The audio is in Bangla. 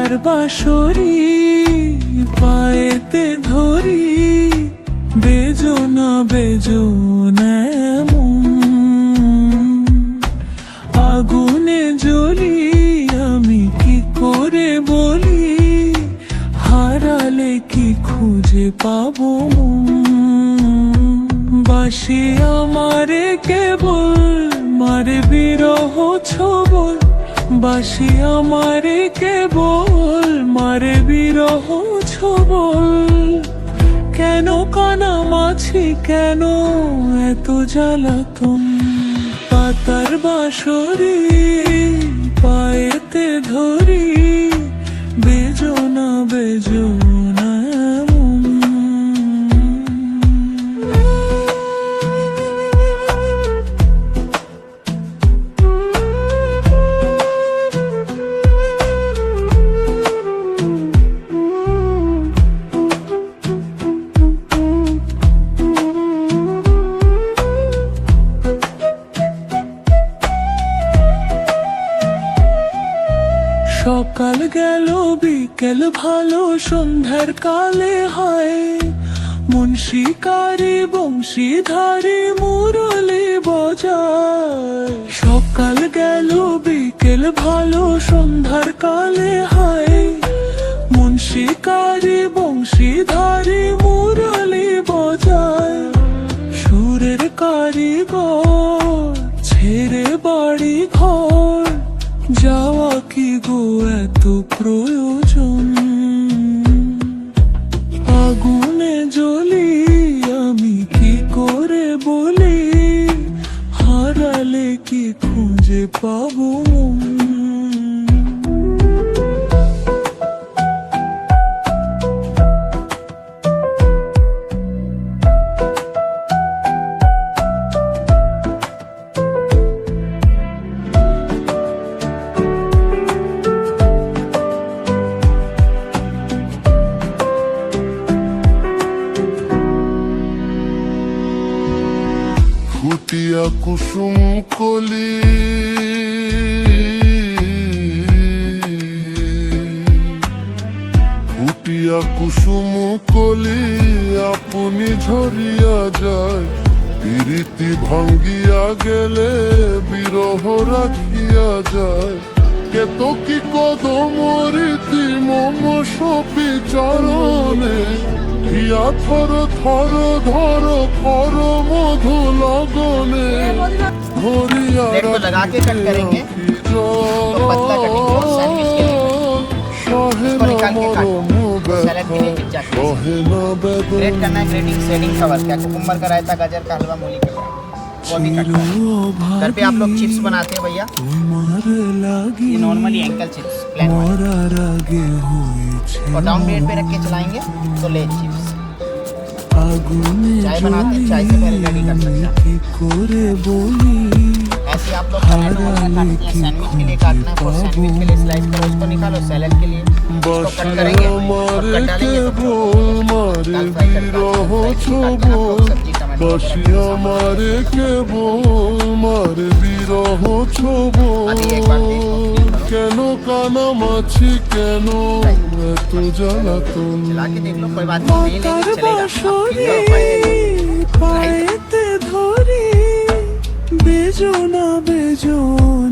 পাতার বাঁশরি পায়েতে ধরি, বেজোনা বেজোনা এমন। আগুনে জ্বলি আমি কি করে বলি, হারালে কি খুঁজে পাবো মন। বাসি আমারে কেবল মারে বিরহ ছবল, বাসি আমারে কেবল মারে বিরহ ছবল। কেন কানামাছি কেন এত জ্বালাতন, পাতার বাঁশরি পায়েতে ধরি, বেজোনা বেজোনা এমন। সকাল গেল বিকেল ভালো সন্ধ্যার কালে হয়, মুন্সিকারি বংশীধারী মুরলি বজায়। সকাল গেল বিকেল ভালো সন্ধ্যার কালে হয়, মুন্সিকারি বংশীধারী মুরলি বজায়। সুরের কারিগর ছেড়ে বাড়ি ঘর, যাওয়া কি গো এত প্রয়োজন। আগুনে জ্বলি আমি কি করে বলি, হারালে কি খুঁজে পাবো মন। ফুটিয়া কুসুম কলি ফুটিয়া কুসুম কলি আপনি ঝরিয়া যায়। প্রীতি ভাঙ্গিয়া গেলে বিরহ রাখিয়া যায়। কেত কি কদম রীতি মম সপি চরণে, হিয়া থর থর ধর খর মধু লগনে। ধরিয়া সহে না মরম ব্যথা সহে না বেদনা। घर पे आप लोग चिप्स बनाते हैं भैया, ये नॉर्मली एंकल चिप्स प्लेन और डाउन ब्रेड पे रख के चलाएंगे तो ले चिप्स। चाय बनाते हैं, चाय से पहले रेडी कर सकते हैं। ऐसे आप लोग सैंडविच के लिए काटना है, और सैंडविच के लिए स्लाइस करो, उसको निकालो। सैलेड के लिए इसको कट करेंगे और कट डालेंगे तो दाल फ्राई करके सब्जी टमाटो। বাসি আমারে কেবল মারে বিরহ ছবল। কেন কানামাছি কেন এত জ্বালাতন, পাতার বাঁশরি পায়েতে ধরি, বেজোনা বেজোনা।